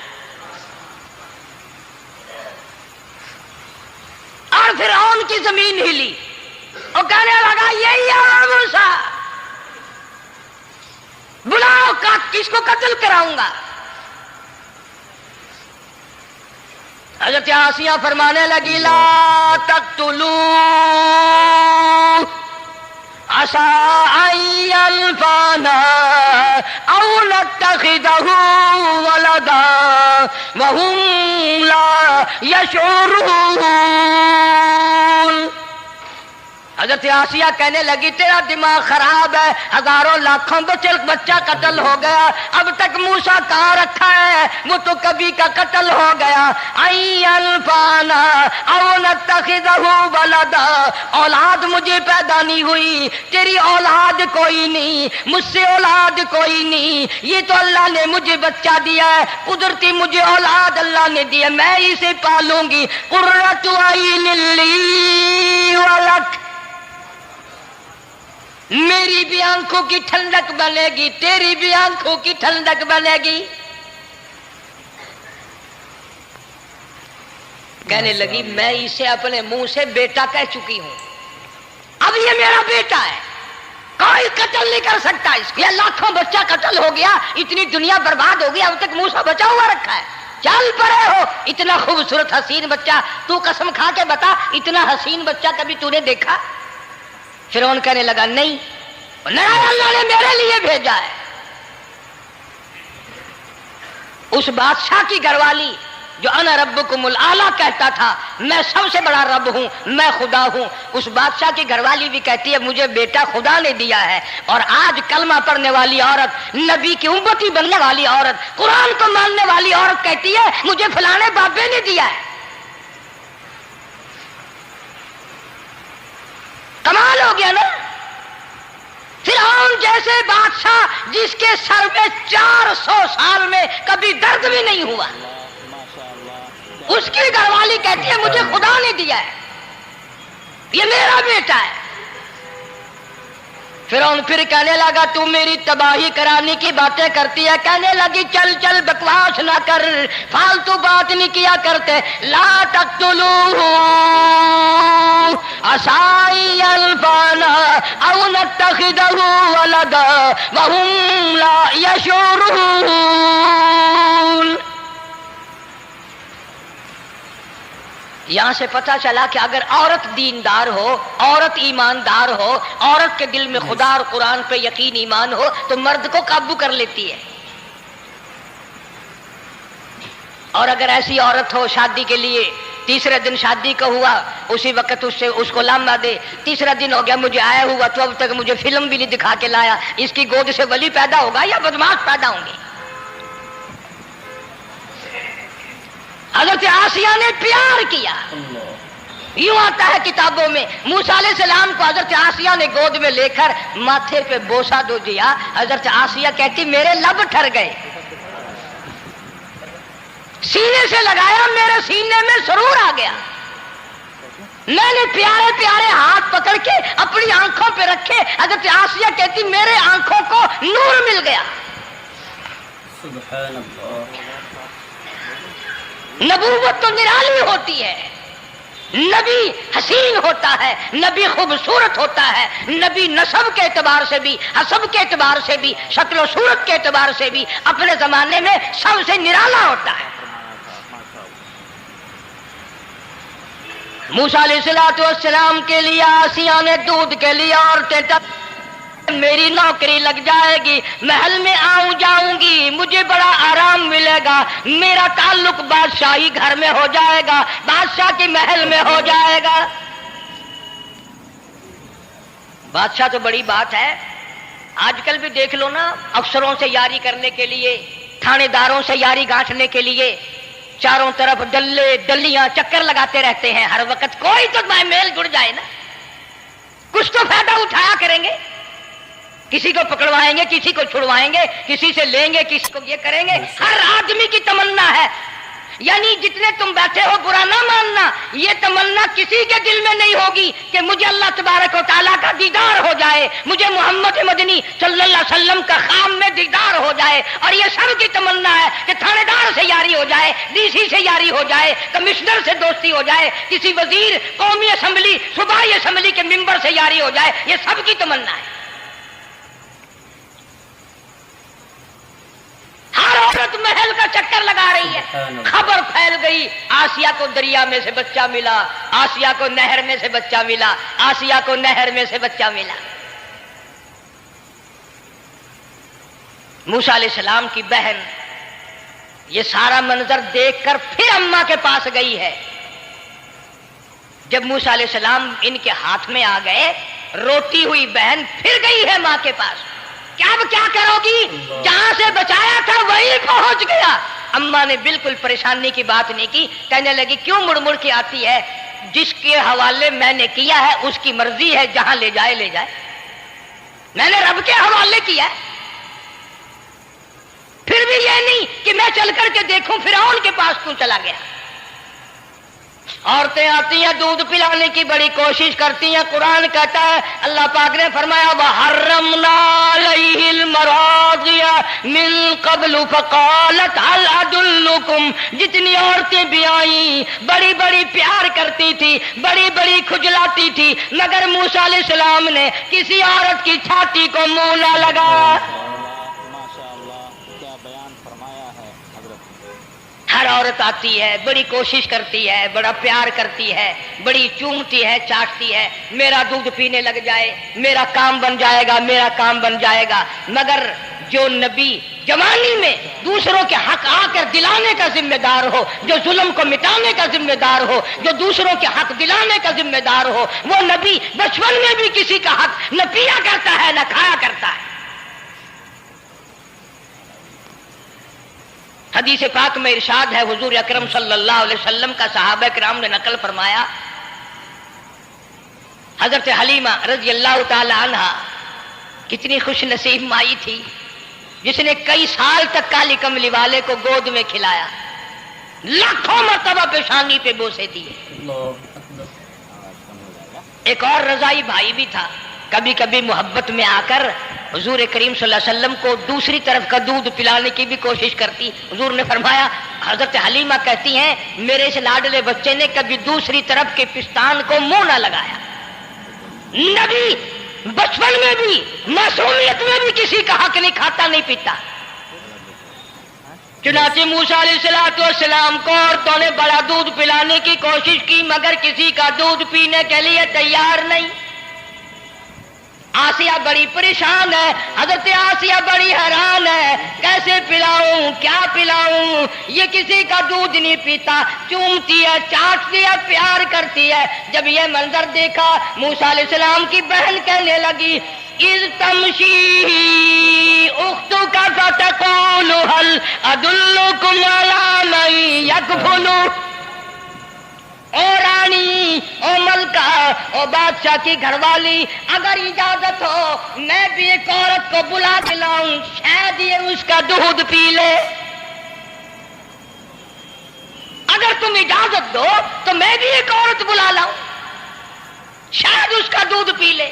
اور فرعون کی زمین ہلی اور کہنے لگا یہی ہے موسیٰ، بلاؤ کس کو قتل کراؤں گا. حضرت آسیہ فرمانے لگی لا تقتلوا عسى أن ينفعنا أو نتخذه ولدا وهم لا يشعرون. حضرت آسیہ کہنے لگی تیرا دماغ خراب ہے، ہزاروں لاکھوں بچہ قتل ہو گیا، اب تک موسیٰ کہاں رکھا ہے؟ وہ تو کبھی کا قتل ہو گیا. اینفانا او نتخذہ ولدا، اولاد مجھے پیدا نہیں ہوئی، تیری اولاد کوئی نہیں، مجھ سے اولاد کوئی نہیں، یہ تو اللہ نے مجھے بچہ دیا ہے، قدرتی مجھے اولاد اللہ نے دیا، میں اسے پالوں گی. قرۃ عین لی ولک، میری بھی آنکھوں کی ٹھنڈک بنے گی، تیری بھی آنکھوں کی ٹھنڈک بنے گی. کہنے لگی میں اسے اپنے منہ سے بیٹا کہہ چکی ہوں، اب یہ میرا بیٹا ہے، کوئی قتل نہیں کر سکتا اس کو. یہ لاکھوں بچہ قتل ہو گیا، اتنی دنیا برباد ہو گئی، اب تک موسیٰ بچا ہوا رکھا ہے. چل پڑے ہو، اتنا خوبصورت حسین بچہ، تو قسم کھا کے بتا اتنا حسین بچہ کبھی تو نے دیکھا؟ فرعون کہنے لگا نہیں، اللہ نے میرے لیے بھیجا ہے. اس بادشاہ کی گھر والی جو انا ربکم الاعلی کہتا تھا، میں سب سے بڑا رب ہوں، میں خدا ہوں، اس بادشاہ کی گھر والی بھی کہتی ہے مجھے بیٹا خدا نے دیا ہے. اور آج کلمہ پڑھنے والی عورت، نبی کی امتی بننے والی عورت، قرآن کو ماننے والی عورت کہتی ہے مجھے فلانے بابے نے دیا ہے. کمال ہو گیا نا. فرعون جیسے بادشاہ جس کے سر میں 400 سال میں کبھی درد بھی نہیں ہوا، اس کی گھر والی کہتی ہے مجھے خدا نے دیا ہے، یہ میرا بیٹا ہے. فرعون پھر کہنے لگا تو میری تباہی کرانے کی باتیں کرتی ہے. کہنے لگی چل چل بکواس نہ کر، فالتو بات نہیں کیا کرتے. لا تقتلوہ عسى ينفعنا او نتخذہ ولدا وهم لا يشعرون. یہاں سے پتہ چلا کہ اگر عورت دیندار ہو، عورت ایماندار ہو، عورت کے دل میں خدا اور قرآن پہ یقین ایمان ہو تو مرد کو قابو کر لیتی ہے. اور اگر ایسی عورت ہو شادی کے لیے، تیسرے دن شادی کا ہوا، اسی وقت اس کو لامہ دے، تیسرا دن ہو گیا مجھے آیا ہوا تو اب تک مجھے فلم بھی نہیں دکھا کے لایا، اس کی گود سے ولی پیدا ہوگا یا بدماش پیدا ہوں گے؟ حضرت آسیہ نے پیار کیا. یوں آتا ہے کتابوں میں موسیٰ علیہ السلام کو حضرت آسیہ نے گود میں لے کر ماتھے پہ بوسہ دو دیا. حضرت آسیہ کہتی میرے لب ٹھر گئے، سینے سے لگایا میرے سینے میں سرور آ گیا. میں نے پیارے پیارے ہاتھ پکڑ کے اپنی آنکھوں پہ رکھے. حضرت آسیہ کہتی میرے آنکھوں کو نور مل گیا. سبحان اللہ. نبوت تو نرالی ہوتی ہے، نبی حسین ہوتا ہے، نبی خوبصورت ہوتا ہے، نبی نسب کے اعتبار سے بھی، حسب کے اعتبار سے بھی، شکل و صورت کے اعتبار سے بھی اپنے زمانے میں سب سے نرالا ہوتا ہے. موسیٰ علیہ السلام کے لیے آسیہ نے دودھ کے لیے عورتیں میری نوکری لگ جائے گی، محل میں آؤں جاؤں گی، مجھے بڑا آرام ملے گا، میرا تعلق بادشاہی گھر میں ہو جائے گا، بادشاہ کے محل میں ہو جائے گا. بادشاہ تو بڑی بات ہے. آج کل بھی دیکھ لو نا، افسروں سے یاری کرنے کے لیے، تھانے داروں سے یاری گانٹنے کے لیے چاروں طرف ڈلے ڈلیاں چکر لگاتے رہتے ہیں ہر وقت. کوئی تو میل جڑ جائے نا، کچھ تو فائدہ اٹھایا کریں گے. کسی کو پکڑوائیں گے، کسی کو چھڑوائیں گے، کسی سے لیں گے، کسی کو یہ کریں گے. ہر آدمی کی تمنا ہے، یعنی جتنے تم بیٹھے ہو برا نہ ماننا، یہ تمنا کسی کے دل میں نہیں ہوگی کہ مجھے اللہ تبارک و تعالیٰ کا دیدار ہو جائے، مجھے محمد مدنی صلی اللہ علیہ وسلم کا خام میں دیدار ہو جائے. اور یہ سب کی تمنا ہے کہ تھانے دار سے یاری ہو جائے، ڈی سی سے یاری ہو جائے، کمشنر سے دوستی ہو جائے، کسی وزیر، قومی اسمبلی، صوبائی اسمبلی کے ممبر سے یاری ہو جائے. یہ سب کی تمنا ہے. ہر عورت محل کا چکر لگا رہی ہے. خبر پھیل گئی آسیہ کو دریا میں سے بچہ ملا، آسیہ کو نہر میں سے بچہ ملا، آسیہ کو نہر میں سے بچہ ملا. موسیٰ علیہ السلام کی بہن یہ سارا منظر دیکھ کر پھر اماں کے پاس گئی ہے. جب موسیٰ علیہ السلام ان کے ہاتھ میں آ گئے، روتی ہوئی بہن پھر گئی ہے ماں کے پاس. کیا کرو گی؟ جہاں سے بچایا تھا وہیں پہنچ گیا. اماں نے بالکل پریشانی کی بات نہیں کی، کہنے لگی کیوں مڑ مڑ کے آتی ہے؟ جس کے حوالے میں نے کیا ہے اس کی مرضی ہے، جہاں لے جائے لے جائے. میں نے رب کے حوالے کیا ہے. پھر بھی یہ نہیں کہ میں چل کر کے دیکھوں فرعون کے پاس کیوں چلا گیا. عورتیں آتی ہیں دودھ پلانے کی بڑی کوشش کرتی ہیں. قرآن کہتا ہے، اللہ پاک نے فرمایا وَحَرَّمْنَا عَلَيْهِ الْمَرَاضِعَ مِن قَبْلُ فَقَالَتْ هَلْ أَدُلُّكُمْ. جتنی عورتیں بھی آئیں بڑی بڑی پیار کرتی تھی، بڑی بڑی کھجلاتی تھی، مگر موسیٰ علیہ السلام نے کسی عورت کی چھاتی کو منہ نہ لگایا. ہر عورت آتی ہے بڑی کوشش کرتی ہے، بڑا پیار کرتی ہے، بڑی چومتی ہے، چاٹتی ہے، میرا دودھ پینے لگ جائے، میرا کام بن جائے گا، میرا کام بن جائے گا. مگر جو نبی جوانی میں دوسروں کے حق آ کر دلانے کا ذمہ دار ہو، جو ظلم کو مٹانے کا ذمہ دار ہو، جو دوسروں کے حق دلانے کا ذمہ دار ہو، وہ نبی بچپن میں بھی کسی کا حق نہ پیا کرتا ہے نہ کھایا کرتا ہے. حدیث پاک میں ارشاد ہے، حضور اکرم صلی اللہ علیہ وسلم کا صحابہ کرام نے نقل فرمایا، حضرت حلیمہ رضی اللہ تعالی عنہ کتنی خوش نصیب مائی تھی جس نے کئی سال تک کالی کملی والے کو گود میں کھلایا، لاکھوں مرتبہ پیشانی پہ بوسے دیے. ایک اور رضائی بھائی بھی تھا، کبھی کبھی محبت میں آ کر حضور کریم صلی اللہ علیہ وسلم کو دوسری طرف کا دودھ پلانے کی بھی کوشش کرتی. حضور نے فرمایا، حضرت حلیمہ کہتی ہیں میرے اس لاڈلے بچے نے کبھی دوسری طرف کے پستان کو منہ نہ لگایا. نبی بچپن میں بھی معصومیت میں بھی کسی کا حق نہیں کھاتا نہیں پیتا. چنانچہ موسیٰ علیہ السلام کو عورتوں نے بڑا دودھ پلانے کی کوشش کی مگر کسی کا دودھ پینے کے لیے تیار نہیں. آسیہ بڑی پریشان ہے، حضرت آسیہ بڑی حیران ہے، کیسے پلاؤں کیا پلاؤں؟ یہ کسی کا دودھ نہیں پیتا، چومتی ہے، چاٹتی ہے، پیار کرتی ہے. جب یہ منظر دیکھا موسیٰ علیہ السلام کی بہن کہنے لگی اِذْ تَمْشِي أُخْتُكَ فَتَقُولُ هَلْ أَدُلُّكُمْ عَلَىٰ مَن يَكْفُلُهُ. او رانی، او ملکہ، او بادشاہ کی گھر والی، اگر اجازت ہو میں بھی ایک عورت کو بلا کے لاؤں، شاید یہ اس کا دودھ پی لے. اگر تم اجازت دو تو میں بھی ایک عورت بلا لاؤں، شاید اس کا دودھ پی لے.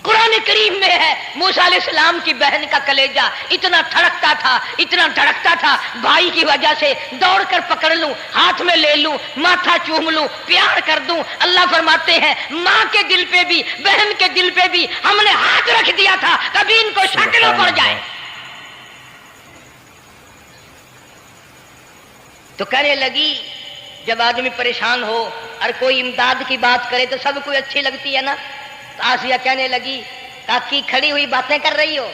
قرآن کریم میں ہے موسیٰ علیہ السلام کی بہن کا کلیجہ اتنا دھڑکتا تھا، اتنا دھڑکتا تھا، بھائی کی وجہ سے دوڑ کر پکڑ لوں، ہاتھ میں لے لوں، ماتھا چوم لوں، پیار کر دوں. اللہ فرماتے ہیں ماں کے دل پہ بھی بہن کے دل پہ بھی ہم نے ہاتھ رکھ دیا تھا کبھی ان کو شک نہ پڑ جائے. تو کہنے لگی جب آدمی پریشان ہو اور کوئی امداد کی بات کرے تو سب کو اچھی لگتی ہے نا. آسیہ کہنے لگی تاکہ کھڑی ہوئی باتیں کر رہی ہو،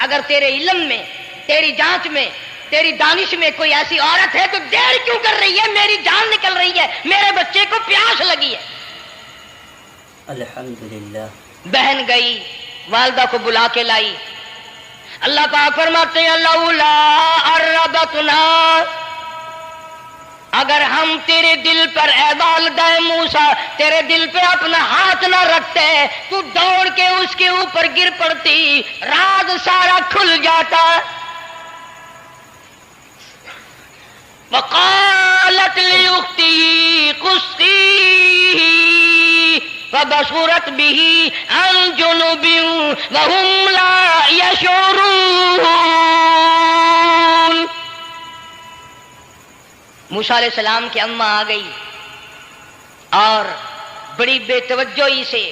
اگر تیرے علم میں، تیری جانچ میں، تیری دانش میں کوئی ایسی عورت ہے تو دیر کیوں کر رہی ہے؟ میری جان نکل رہی ہے، میرے بچے کو پیاس لگی ہے. الحمدللہ. بہن گئی والدہ کو بلا کے لائی. اللہ پاک فرماتے ہیں لولا اربتنا، اگر ہم تیرے دل پر اے والدہ موسیٰ تیرے دل پہ اپنا ہاتھ نہ رکھتے تو دوڑ کے اس کے اوپر گر پڑتی، راز سارا کھل جاتا. وقالت لأخته قصيه فبصرت به عن جنب وهم لا يشعرون. موسیٰ علیہ السلام کی اماں آ گئی اور بڑی بے توجہی سے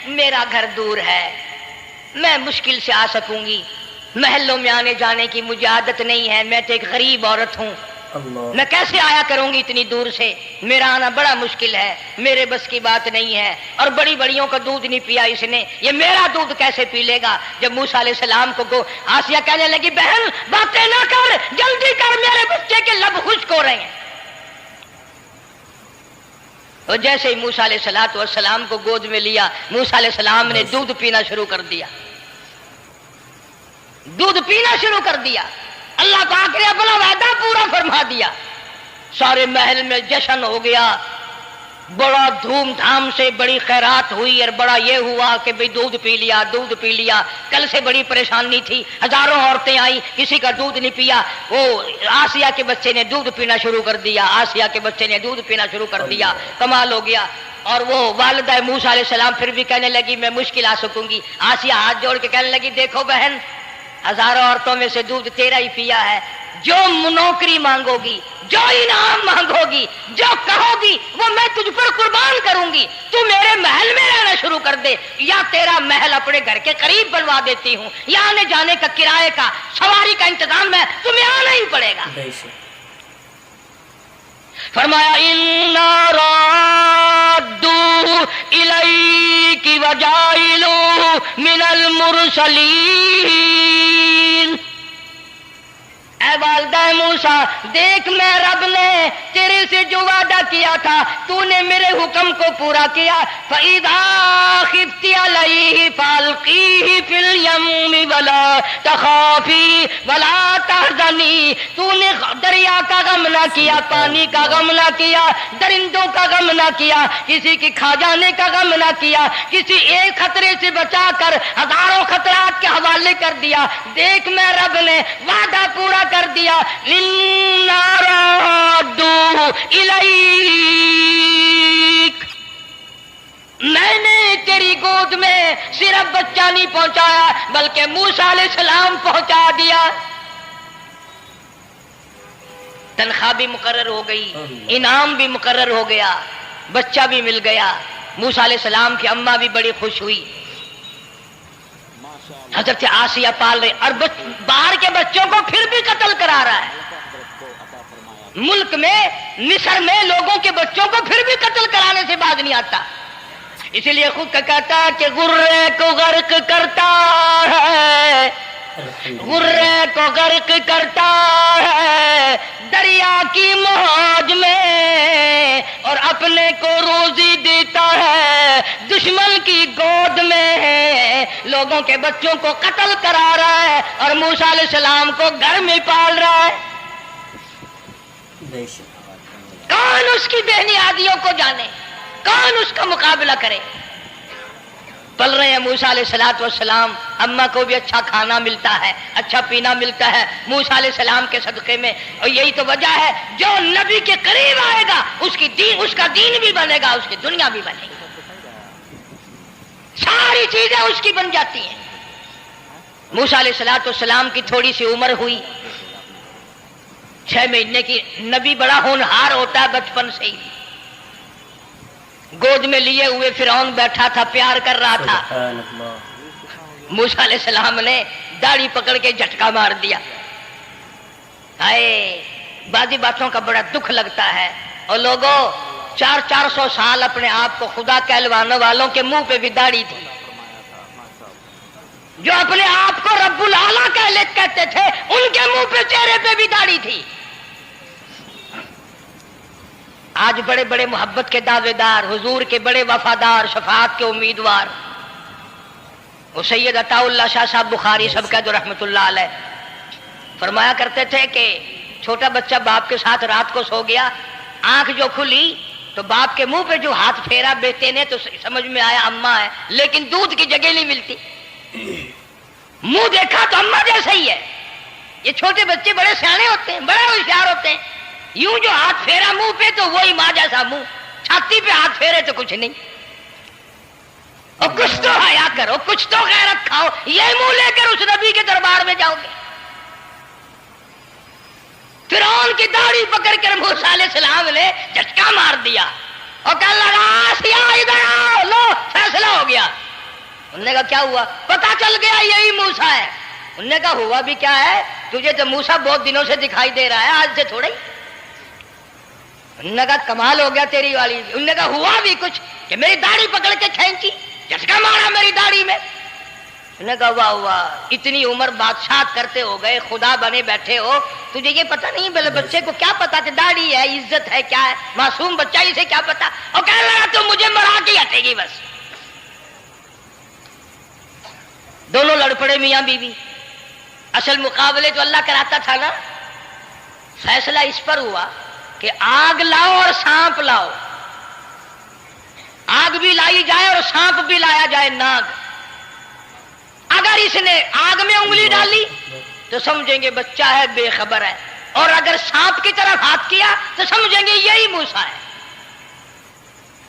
میرا گھر دور ہے، میں مشکل سے آ سکوں گی، محلوں میں آنے جانے کی مجھے عادت نہیں ہے، میں تو ایک غریب عورت ہوں، اللہ میں کیسے آیا کروں گی اتنی دور سے، میرا آنا بڑا مشکل ہے، میرے بس کی بات نہیں ہے، اور بڑی بڑیوں کا دودھ نہیں پیا اس نے، یہ میرا دودھ کیسے پی لے گا؟ جب موسیٰ علیہ السلام کو آسیہ کہنے لگی بہن باتیں نہ کر، جلدی کر، میرے بچے کے لب خشک ہو رہے ہیں۔ اور جیسے ہی موسیٰ علیہ السلام کو گود میں لیا، موسیٰ علیہ السلام نے دودھ پینا شروع کر دیا، دودھ پینا شروع کر دیا۔ اللہ پاک نے اپنا وعدہ پورا فرما دیا، سارے محل میں جشن ہو گیا، بڑا دھوم دھام سے بڑی خیرات ہوئی، اور بڑا یہ ہوا کہ بھئی دودھ پی لیا، دودھ پی لیا۔ کل سے بڑی پریشانی تھی، ہزاروں عورتیں آئیں، کسی کا دودھ نہیں پیا۔ وہ آسیہ کے بچے نے دودھ پینا شروع کر دیا، آسیہ کے بچے نے دودھ پینا شروع کر دیا، کمال ہو گیا۔ اور وہ والدہ موسیٰ علیہ السلام پھر بھی کہنے لگی میں مشکل آ سکوں گی۔ آسیہ ہاتھ جوڑ کے کہنے لگی دیکھو بہن، ہزاروں عورتوں میں سے دودھ تیرا ہی پیا ہے، جو نوکری مانگو گی، جو انعام مانگو گی، جو کہو گی وہ میں تجھ پر قربان کروں گی، تو میرے محل میں رہنا شروع کر دے، یا تیرا محل اپنے گھر کے قریب بنوا دیتی ہوں، یا آنے جانے کا کرائے کا سواری کا انتظام ہے، تمہیں آنا ہی پڑے گا۔ بے شک فرمایا اِنَّا رَادُّوهُ إِلَيْكِ وَجَاعِلُوهُ مِنَ الْمُرْسَلِينَ۔ اے والدہ موسیٰ، دیکھ میں رب نے تیرے سے جو وعدہ کیا تھا، تو نے میرے حکم کو پورا کیا۔ فَإِذَا خِفْتِ عَلَيْهِ فَأَلْقِيهِ فِي الْيَمِّ وَلَا تَخَافِي وَلَا تَحْزَنِي۔ تو نے دریا کا غم نہ کیا، پانی کا غم نہ کیا، درندوں کا غم نہ کیا، کسی کی کھا جانے کا غم نہ کیا، کسی ایک خطرے سے بچا کر ہزاروں خطرات کے حوالے کر دیا۔ دیکھ میں رب نے وعدہ پورا کر دیا۔ اِنَّا رَادُّوهُ إِلَيْكَ، میں نے تیری گود میں صرف بچہ نہیں پہنچایا بلکہ موسیٰ علیہ السلام پہنچا دیا۔ تنخواہ بھی مقرر ہو گئی، انعام بھی مقرر ہو گیا، بچہ بھی مل گیا۔ موسیٰ علیہ السلام کی اماں بھی بڑی خوش ہوئی، حضرت آسیہ پال رہے، اور باہر کے بچوں کو پھر بھی قتل کرا رہا ہے۔ ملک میں مصر میں لوگوں کے بچوں کو پھر بھی قتل کرانے سے باز نہیں آتا، اسی لیے خود کا کہتا ہے کہ غرے کو غرق کرتا ہے، غرے کو غرق کرتا ہے دریا کی موج میں، اور اپنے کو روزی دیتا ہے دشمن کی گود میں۔ لوگوں کے بچوں کو قتل کرا رہا ہے اور موسیٰ علیہ السلام کو گھر میں پال رہا ہے۔ بے شک کون اس کی بہنیادیوں کو جانے، کون اس کا مقابلہ کرے؟ پل رہے ہیں موسیٰ علیہ السلام، اماں کو بھی اچھا کھانا ملتا ہے، اچھا پینا ملتا ہے موسیٰ علیہ السلام کے صدقے میں، اور یہی تو وجہ ہے جو نبی کے قریب آئے گا اس کا دین بھی بنے گا، اس کی دنیا بھی بنے گی، ساری چیزیں اس کی بن جاتی ہیں۔ موسیٰ علیہ السلام کی تھوڑی سی عمر ہوئی، 6 مہینے کی، نبی بڑا ہونہار ہوتا ہے بچپن سے ہی، گود میں لیے ہوئے فرعون بیٹھا تھا، پیار کر رہا تھا، سبحان اللہ موسیٰ علیہ السلام نے داڑھی پکڑ کے جھٹکا مار دیا۔ ہائے، بعضی باتوں کا بڑا دکھ لگتا ہے، اور لوگوں 400 سال اپنے آپ کو خدا کہلوانے والوں کے منہ پہ بھی داڑھی تھی، جو اپنے آپ کو رب العالی کہتے تھے ان کے منہ پہ چہرے پہ بھی داڑھی تھی۔ آج بڑے بڑے محبت کے دعوے دار، حضور کے بڑے وفادار، شفاعت کے امیدوار، وہ سید عطا اللہ شاہ صاحب بخاری سب کا جو رحمت اللہ علیہ فرمایا کرتے تھے کہ چھوٹا بچہ باپ کے ساتھ رات کو سو گیا، آنکھ جو کھلی تو باپ کے منہ پہ جو ہاتھ پھیرا بیٹے نے تو سمجھ میں آیا اماں ہے، لیکن دودھ کی جگہ نہیں ملتی، منہ دیکھا تو اماں جیسا ہی ہے۔ یہ چھوٹے بچے بڑے سیانے ہوتے ہیں، بڑے ہوشیار ہوتے ہیں، یوں جو ہاتھ پھیرا منہ پہ تو وہی ماں جیسا منہ، چھاتی پہ ہاتھ پھیرے تو کچھ نہیں۔ اور کچھ تو حیا کرو، کچھ تو غیرت کھاؤ، یہ منہ لے کر اس نبی کے دربار میں جاؤ گے؟ فرعون کی داڑھی پکڑ کر موسیٰ علیہ السلام نے جھٹکا مار دیا اور کہا لگا آسیہ ادھر آؤ، لو فیصلہ ہو گیا۔ انہوں نے کہا کیا ہوا؟ پتا چل گیا یہی موسیٰ ہے۔ انہوں نے کہا ہوا بھی کیا ہے، تجھے تو موسیٰ بہت دنوں سے دکھائی دے رہا ہے، آج سے تھوڑا ہی، انہوں نے کہا کمال ہو گیا تیری والی. انہوں نے کہا ہوا بھی کچھ کہ میری داڑھی پکڑ کے کھینچی, جھٹکا مارا میری داڑھی میں. انہوں نے کہا واہ واہ, اتنی عمر بادشاہ کرتے ہو گئے, خدا بنے بیٹھے ہو, تجھے یہ پتہ نہیں بلے بچے کو کیا پتا کہ داڑھی ہے, عزت ہے, کیا ہے, معصوم بچہ اسے کیا پتا. اور کہنے لگا تو مجھے مرا کے ہٹے گی بس. دونوں لڑ پڑے میاں بیوی. اصل مقابلے تو اللہ کراتا تھا نا. فیصلہ اس پر ہوا کہ آگ لاؤ اور سانپ لاؤ. آگ بھی لائی جائے اور سانپ بھی لایا جائے, ناگ. اگر اس نے آگ میں انگلی ڈالی تو سمجھیں گے بچہ ہے, بے خبر ہے, اور اگر سانپ کی طرف ہاتھ کیا تو سمجھیں گے یہی موسیٰ ہے.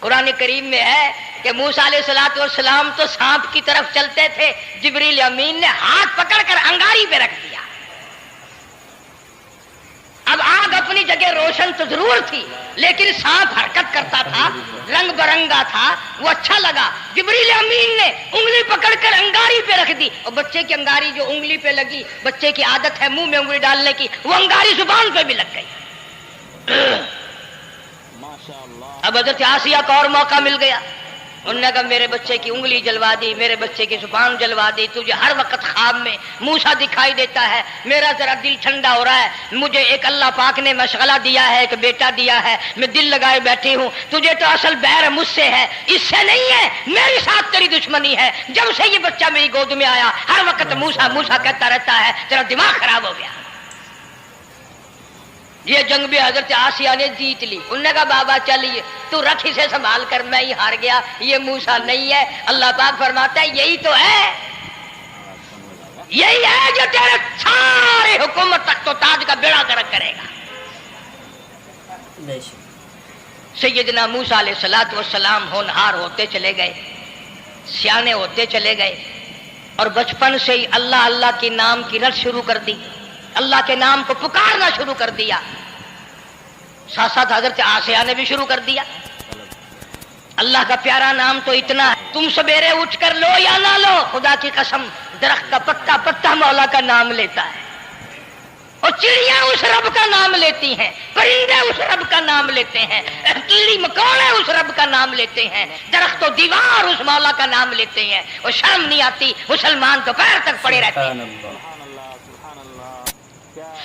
قرآن کریم میں ہے کہ موسیٰ علیہ الصلوۃ والسلام تو سانپ کی طرف چلتے تھے, جبریل امین نے ہاتھ پکڑ کر انگاری پہ رکھ دیا. اب آگ اپنی جگہ روشن تو ضرور تھی, لیکن سانپ حرکت کرتا تھا, رنگ برنگا تھا, وہ اچھا لگا. جبریل امین نے انگلی پکڑ کر انگاری پہ رکھ دی, اور بچے کی انگاری جو انگلی پہ لگی, بچے کی عادت ہے منہ میں انگلی ڈالنے کی, وہ انگاری زبان پہ بھی لگ گئی. اب حضرت آسیہ کو اور موقع مل گیا. انہوں نے کہا میرے بچے کی انگلی جلوا دی, میرے بچے کی زبان جلوا دی, تجھے ہر وقت خواب میں موسیٰ دکھائی دیتا ہے, میرا ذرا دل ٹھنڈا ہو رہا ہے. مجھے ایک اللہ پاک نے مشغلہ دیا ہے, ایک بیٹا دیا ہے, میں دل لگائے بیٹھی ہوں. تجھے تو اصل بیر مجھ سے ہے, اس سے نہیں ہے, میرے ساتھ تیری دشمنی ہے. جب سے یہ بچہ میری گود میں آیا ہر وقت موسیٰ موسیٰ کہتا رہتا ہے, تیرا دماغ خراب ہو گیا. یہ جنگ بھی حضرت آسیہ نے جیت لی. انہوں نے کہا بابا چلیے تو رکھ اسے سنبھال کر, میں ہی ہار گیا, یہ موسیٰ نہیں ہے. اللہ پاک فرماتا ہے یہی تو ہے, یہی ہے جو تیرے سارے حکومت تخت و تاج کا بیڑا غرق کرے گا. سیدنا موسیٰ علیہ الصلوۃ والسلام ہونہار ہوتے چلے گئے, سیانے ہوتے چلے گئے, اور بچپن سے ہی اللہ اللہ کے نام کی رٹ شروع کر دی, اللہ کے نام کو پکارنا شروع کر دیا. ساتھ ساتھ حضرت آسیہ نے بھی شروع کر دیا. اللہ کا پیارا نام تو اتنا ہے, تم سویرے اٹھ کر لو یا نہ لو, خدا کی قسم درخت کا پتا پتا مولا کا نام لیتا ہے, اور چڑیاں اس رب کا نام لیتی ہیں, پرندے اس رب کا نام لیتے ہیں, کیڑی مکوڑے اس رب کا نام لیتے ہیں, درخت و دیوار اس مولا کا نام لیتے ہیں. اور شرم نہیں آتی, مسلمان تو پیر تک پڑے رہتے ہیں.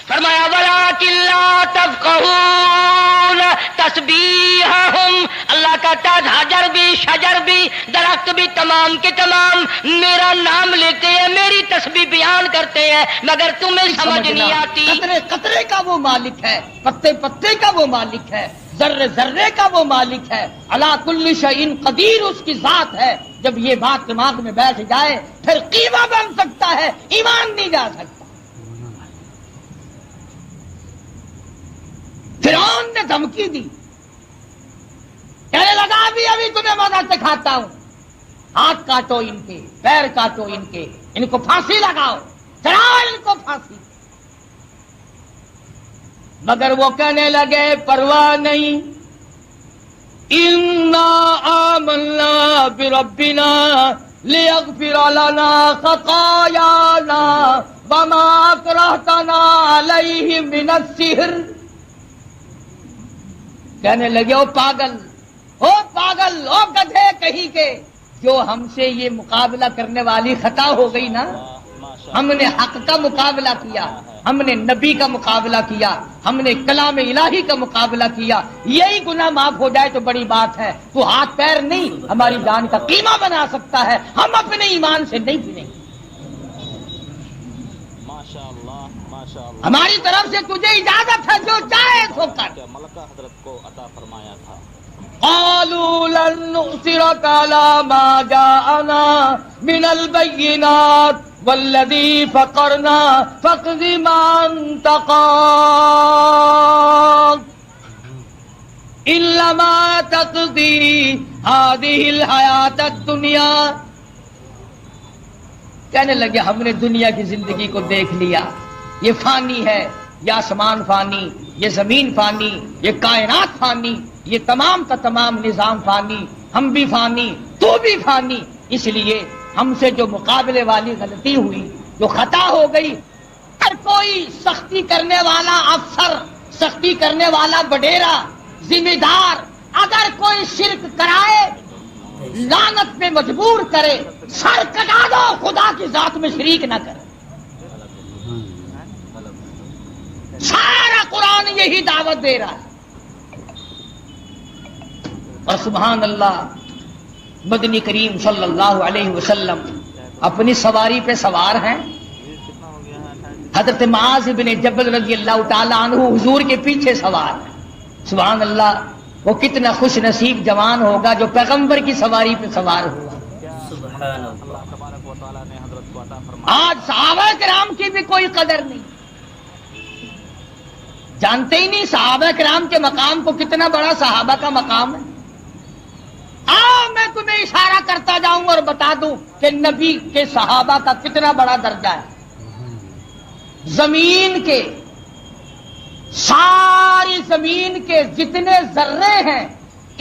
فرمایا وَلَٰكِن لَّا تَفْقَهُونَ تَسْبِيحَهُمْ. اللہ کہتا ہے حجر بھی, شجر بھی, درخت بھی, تمام کے تمام میرا نام لیتے ہیں, میری تسبیح بیان کرتے ہیں, مگر تمہیں سمجھ نہیں آتی. قطرے قطرے کا وہ مالک ہے, پتے پتے کا وہ مالک ہے, ذرے ذرے کا وہ مالک ہے. علی کل شیء قدیر اس کی ذات ہے. جب یہ بات دماغ میں بیٹھ جائے پھر قیمہ بن سکتا ہے, ایمان نہیں جا سکتا. فرعون نے دھمکی دی, کہنے لگا ابھی تمہیں مزہ دکھاتا ہوں, ہاتھ کاٹو ان کے, پیر کاٹو ان کے, ان کو پھانسی لگاؤ, چڑھاؤ ان کو پھانسی. مگر وہ کہنے لگے پرواہ نہیں, انا آمنا بربنا لیغفر لنا خطایانا وما اکرہتنا علیہ من السحر. کہنے لگے او پاگل, او پاگل, او گدھے کہیں کے, جو ہم سے یہ مقابلہ کرنے والی خطا ہو گئی نا, ہم نے حق کا مقابلہ کیا, ہم نے نبی کا مقابلہ کیا, ہم نے کلام الہی کا مقابلہ کیا, یہی گناہ معاف ہو جائے تو بڑی بات ہے. تو ہاتھ پیر نہیں ہماری جان کا قیمہ بنا سکتا ہے, ہم اپنے ایمان سے نہیں گریں گے. ہماری طرف سے تجھے اجازت ہے, جو چاہے سو کر. ملکہ حضرت کو عطا فرمایا تھا. قالوا لن نؤثرك على ما جاءنا من البينات والذي فقرنا فاقض ما انت قاض إنما تقضي هذه الحياة الدنيا. کہنے لگے ہم نے دنیا کی زندگی کو دیکھ لیا, یہ فانی ہے, یہ آسمان فانی, یہ زمین فانی, یہ کائنات فانی, یہ تمام کا تمام نظام فانی, ہم بھی فانی, تو بھی فانی. اس لیے ہم سے جو مقابلے والی غلطی ہوئی, جو خطا ہو گئی, ہر کوئی سختی کرنے والا افسر, سختی کرنے والا وڈیرا ذمہ دار اگر کوئی شرک کرائے لعنت پہ مجبور کرے سر کٹا دو، خدا کی ذات میں شریک نہ کرے۔ سارا قرآن یہی دعوت دے رہا ہے۔ اور سبحان اللہ، مدنی کریم صلی اللہ علیہ وسلم اپنی سواری پہ سوار ہیں، حضرت معاذ بن جبل رضی اللہ تعالی عنہ حضور کے پیچھے سوار ہیں۔ سبحان اللہ، وہ کتنا خوش نصیب جوان ہوگا جو پیغمبر کی سواری پہ سوار ہوا۔ سبحان اللہ۔ آج صحابہ کرام کی بھی کوئی قدر نہیں، جانتے ہی نہیں صحابہ کرام کے مقام کو، کتنا بڑا صحابہ کا مقام ہے۔ آؤ میں تمہیں اشارہ کرتا جاؤں اور بتا دوں کہ نبی کے صحابہ کا کتنا بڑا درجہ ہے۔ زمین کے، ساری زمین کے جتنے ذرے ہیں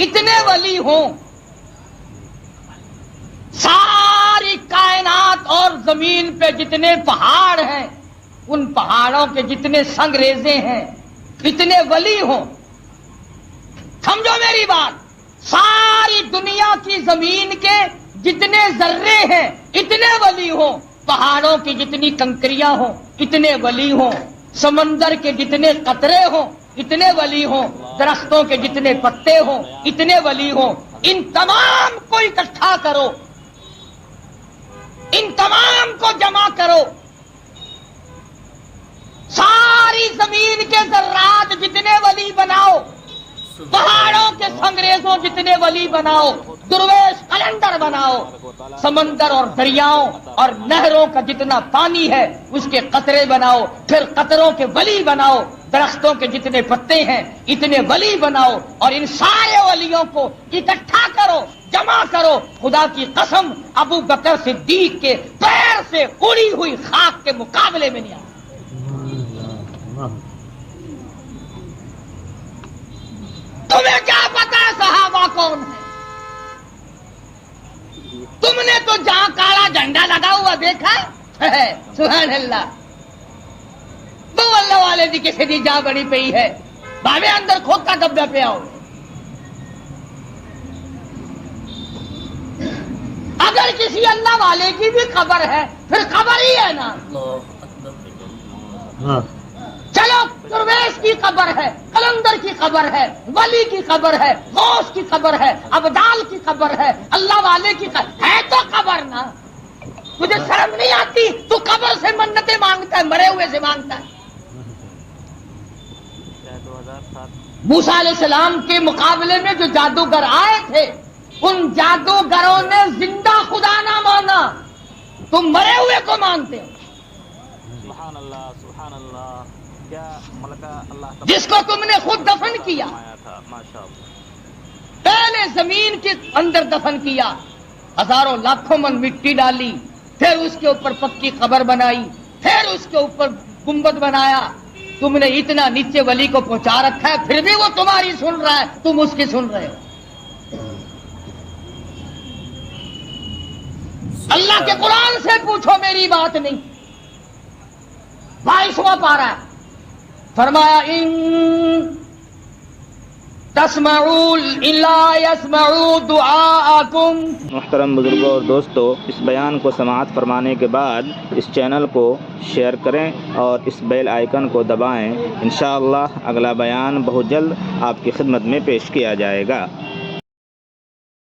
اتنے ولی ہوں، ساری کائنات اور زمین پہ جتنے پہاڑ ہیں ان پہاڑوں کے جتنے سنگریزے ہیں اتنے ولی ہوں۔ سمجھو میری بات، ساری دنیا کی زمین کے جتنے ذرے ہیں اتنے ولی ہوں، پہاڑوں کی جتنی کنکریاں ہوں اتنے ولی ہوں، سمندر کے جتنے قطرے ہوں اتنے ولی ہوں، درختوں کے جتنے پتے ہوں اتنے ولی ہوں۔ ان تمام کو اکٹھا کرو، ان تمام کو جمع کرو، ساری زمین کے ذرات جتنے ولی بناؤ، پہاڑوں کے سنگریزوں جتنے ولی بناؤ، درویش قلندر بناؤ، سمندر اور دریاؤں اور نہروں کا جتنا پانی ہے اس کے قطرے بناؤ، پھر قطروں کے ولی بناؤ، درختوں کے جتنے پتے ہیں اتنے ولی بناؤ، اور ان سارے ولیوں کو اکٹھا کرو، جمع کرو۔ خدا کی قسم ابو بکر صدیق کے پیر سے اڑی ہوئی خاک کے مقابلے میں نہیں آتا۔ تمہیں کیا پتا ہے صحابہ کون ہے؟ تم نے تو جہاں کالا جھنڈا لگا ہوا دیکھا ہے، سبحان اللہ، تو اللہ والے دی کسی دی جا بڑی پئی ہے، بھاوے اندر کھود کا ڈبہ پہ آؤ۔ اگر کسی اللہ والے کی بھی خبر ہے پھر خبر ہی ہے نا۔ اللہ اکبر۔ چلو درویش کی خبر ہے، قلندر کی خبر ہے، ولی کی خبر ہے، غوث کی خبر ہے، ابدال کی خبر ہے، اللہ والے کی خبر ہے، تو خبر نا۔ تجھے شرم نہیں آتی؟ تو قبر سے منتیں مانگتا ہے، مرے ہوئے سے مانگتا ہے۔ موسیٰ علیہ السلام کے مقابلے میں جو جادوگر آئے تھے ان جادوگروں نے زندہ خدا نہ مانا، تم مرے ہوئے کو مانتے ہو۔ سبحان اللہ، سبحان اللہ، کیا ملکہ اللہ جس کو تم نے خود دفن کیا، ماشاء اللہ، پہلے زمین کے اندر دفن کیا، ہزاروں لاکھوں من مٹی ڈالی، پھر اس کے اوپر پکی قبر بنائی، پھر اس کے اوپر گنبد بنایا، تم نے اتنا نیچے ولی کو پہنچا رکھا ہے، پھر بھی وہ تمہاری سن رہا ہے، تم اس کی سن رہے ہو۔ اللہ کے قرآن سے پوچھو، میری بات نہیں۔ 22واں پارہ ہے، فرمایا ان تسمعوا الا يسمعوا دعاءکم۔ محترم بزرگوں اور دوستو، اس بیان کو سماعت فرمانے کے بعد اس چینل کو شیئر کریں اور اس بیل آئیکن کو دبائیں۔ انشاءاللہ اگلا بیان بہت جلد آپ کی خدمت میں پیش کیا جائے گا۔